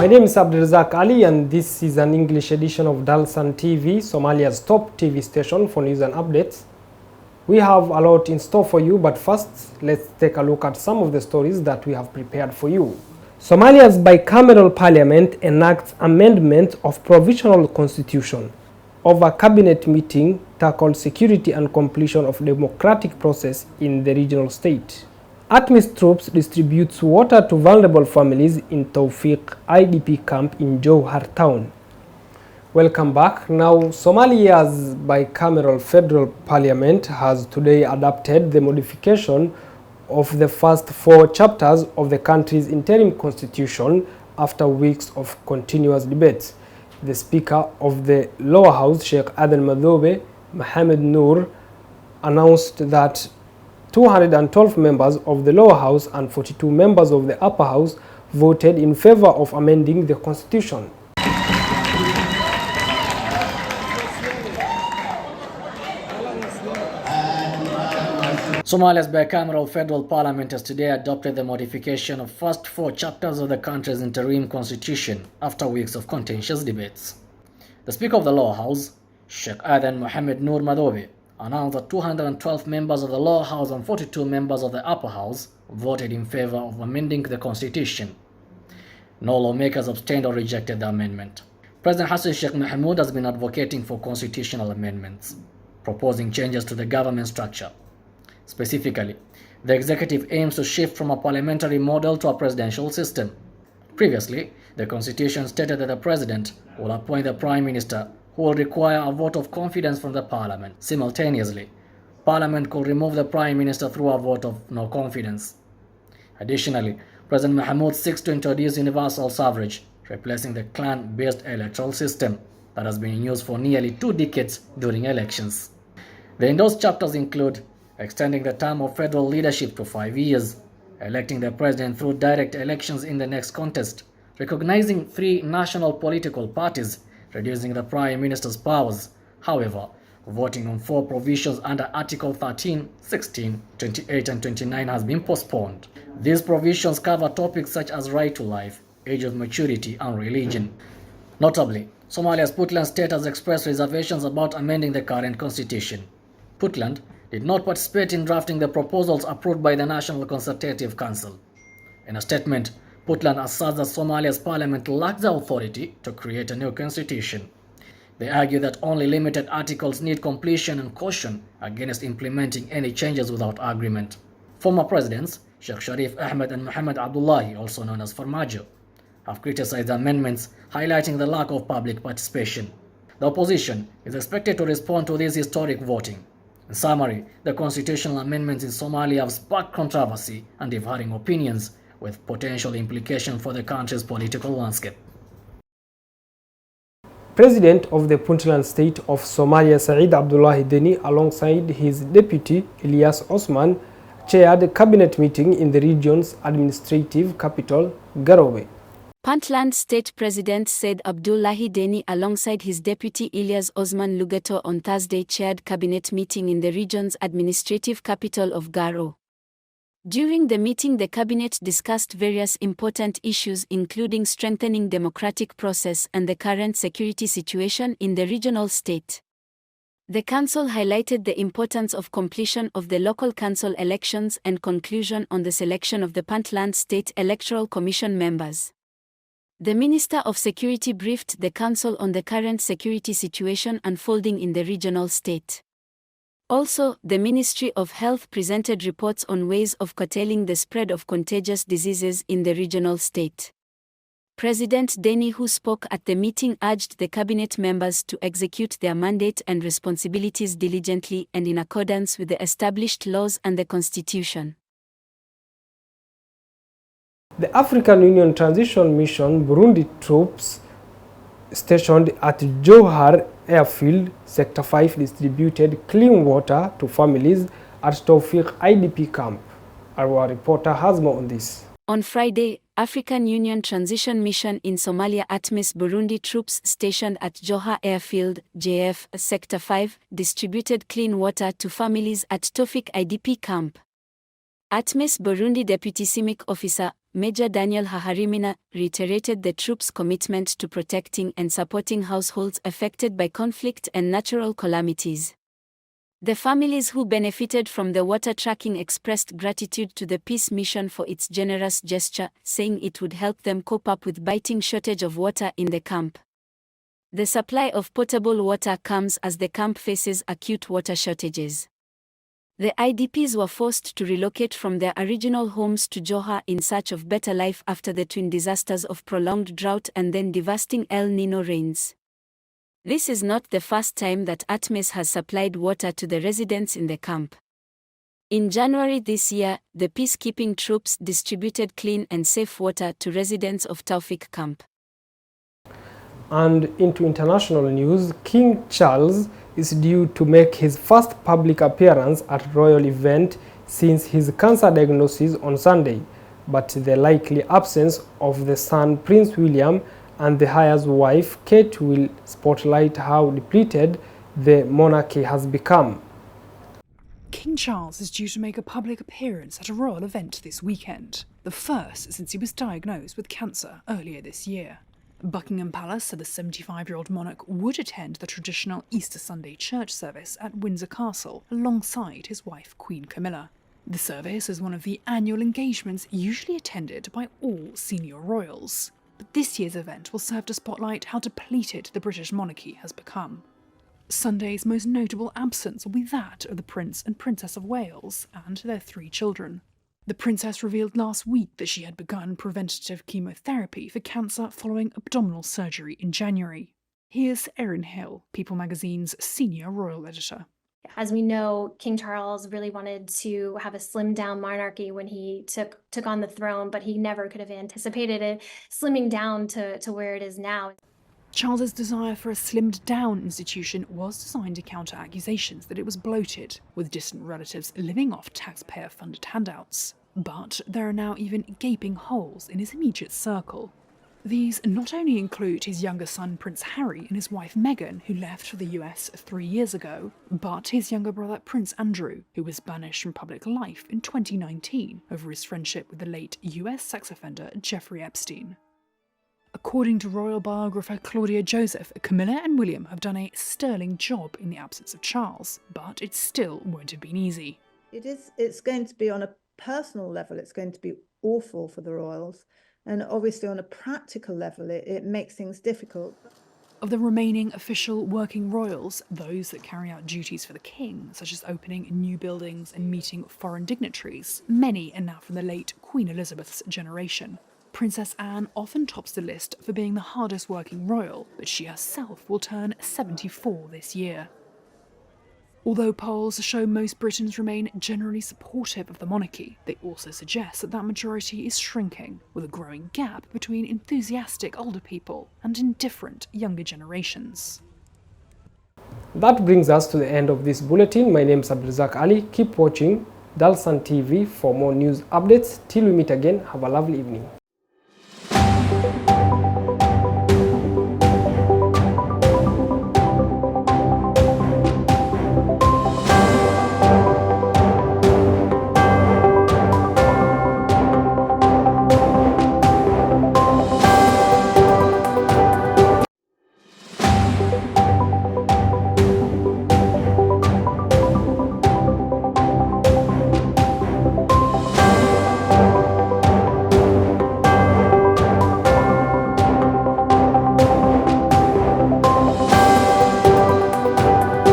name is Abdulrazak Ali and this is an English edition of Dalsan TV, Somalia's top TV station for news and updates. We have a lot in store for you, but first, let's take a look at some of the stories that we have prepared for you. Somalia's bicameral parliament enacts amendment of provisional constitution. Over cabinet meeting tackled security and completion of democratic process in the regional state. ATMIS troops distributes water to vulnerable families in Tawfiq IDP camp in Johar town. Welcome back. Now, Somalia's bicameral federal parliament has today adopted the modification of the first 4 chapters of the country's interim constitution after weeks of continuous debates. The Speaker of the lower house, Sheikh Aden Madobe Mohamed Noor, announced that 212 members of the lower house and 42 members of the upper house voted in favor of amending the constitution. Somalia's bicameral federal parliament has today adopted the modification of first 4 chapters of the country's interim constitution after weeks of contentious debates. The Speaker of the lower house, Sheikh Aden Mohamed Noor Madobe, announced that 212 members of the lower house and 42 members of the upper house voted in favor of amending the constitution. No lawmakers abstained or rejected the amendment. President Hassan Sheikh Mohamud has been advocating for constitutional amendments, proposing changes to the government structure. Specifically, the executive aims to shift from a parliamentary model to a presidential system. Previously, the constitution stated that the president will appoint the prime minister, who will require a vote of confidence from the parliament. Simultaneously, parliament could remove the prime minister through a vote of no confidence. Additionally, President Mohamud seeks to introduce universal suffrage, replacing the clan-based electoral system that has been in use for nearly 2 decades during elections. The endorsed chapters include extending the term of federal leadership to 5 years, electing the president through direct elections in the next contest, recognizing 3 national political parties, reducing the prime minister's powers. However, voting on 4 provisions under Article 13, 16, 28 and 29 has been postponed. These provisions cover topics such as right to life, age of maturity and religion. Notably, Somalia's Puntland state has expressed reservations about amending the current constitution. Puntland did not participate in drafting the proposals approved by the National Consultative Council. In a statement, Puntland asserts that Somalia's parliament lacks the authority to create a new constitution. They argue that only limited articles need completion and caution against implementing any changes without agreement. Former presidents, Sheikh Sharif Ahmed and Mohamed Abdullahi, also known as Farmajo, have criticized the amendments, highlighting the lack of public participation. The opposition is expected to respond to this historic voting. In summary, the constitutional amendments in Somalia have sparked controversy and differing opinions, with potential implications for the country's political landscape. President of the Puntland state of Somalia, Said Abdullahi Deni, alongside his deputy Ilyas Osman, chaired a cabinet meeting in the region's administrative capital, Garowe. Puntland State President Said Abdullahi Deni alongside his deputy Ilyas Osman Lugato on Thursday chaired cabinet meeting in the region's administrative capital of Garo. During the meeting, the cabinet discussed various important issues including strengthening democratic process and the current security situation in the regional state. The council highlighted the importance of completion of the local council elections and conclusion on the selection of the Puntland State Electoral Commission members. The Minister of Security briefed the council on the current security situation unfolding in the regional state. Also, the Ministry of Health presented reports on ways of curtailing the spread of contagious diseases in the regional state. President Deni, who spoke at the meeting, urged the cabinet members to execute their mandate and responsibilities diligently and in accordance with the established laws and the Constitution. The African Union Transition Mission Burundi troops stationed at Johar Airfield, Sector 5 distributed clean water to families at Tawfiq IDP camp. Our reporter has more on this. On Friday, African Union Transition Mission in Somalia ATMIS Burundi troops stationed at Johar Airfield, JF, Sector 5, distributed clean water to families at Tawfiq IDP camp. ATMIS Burundi Deputy CIMIC Officer, Major Daniel Haharimana, reiterated the troops' commitment to protecting and supporting households affected by conflict and natural calamities. The families who benefited from the water tracking expressed gratitude to the peace mission for its generous gesture, saying it would help them cope up with biting shortage of water in the camp. The supply of potable water comes as the camp faces acute water shortages. The IDPs were forced to relocate from their original homes to Johor in search of better life after the twin disasters of prolonged drought and then devastating El Nino rains. This is not the first time that ATMIS has supplied water to the residents in the camp. In January this year, the peacekeeping troops distributed clean and safe water to residents of Taufik camp. And into international news, King Charles is due to make his first public appearance at a royal event since his cancer diagnosis on Sunday, but the likely absence of the son Prince William and the heir's wife Kate will spotlight how depleted the monarchy has become. King Charles is due to make a public appearance at a royal event this weekend, the first since he was diagnosed with cancer earlier this year. Buckingham Palace said the 75-year-old monarch would attend the traditional Easter Sunday church service at Windsor Castle alongside his wife Queen Camilla. The service is one of the annual engagements usually attended by all senior royals. But this year's event will serve to spotlight how depleted the British monarchy has become. Sunday's most notable absence will be that of the Prince and Princess of Wales and their 3 children. The princess revealed last week that she had begun preventative chemotherapy for cancer following abdominal surgery in January. Here's Erin Hill, People magazine's senior royal editor. As we know, King Charles really wanted to have a slimmed down monarchy when he took on the throne, but he never could have anticipated it slimming down to where it is now. Charles's desire for a slimmed down institution was designed to counter accusations that it was bloated, with distant relatives living off taxpayer-funded handouts. But there are now even gaping holes in his immediate circle. These not only include his younger son Prince Harry and his wife Meghan, who left for the US 3 years ago, but his younger brother Prince Andrew, who was banished from public life in 2019 over his friendship with the late US sex offender Jeffrey Epstein. According to royal biographer Claudia Joseph, Camilla and William have done a sterling job in the absence of Charles, but it still won't have been easy. It's going to be on a personal level, it's going to be awful for the royals. And obviously on a practical level, it makes things difficult. Of the remaining official working royals, those that carry out duties for the king, such as opening new buildings and meeting foreign dignitaries, many are now from the late Queen Elizabeth's generation. Princess Anne often tops the list for being the hardest working royal, but she herself will turn 74 this year. Although polls show most Britons remain generally supportive of the monarchy, they also suggest that majority is shrinking, with a growing gap between enthusiastic older people and indifferent younger generations. That brings us to the end of this bulletin. My name is Abdulrazak Ali. Keep watching Dalsan TV for more news updates. Till we meet again, have a lovely evening.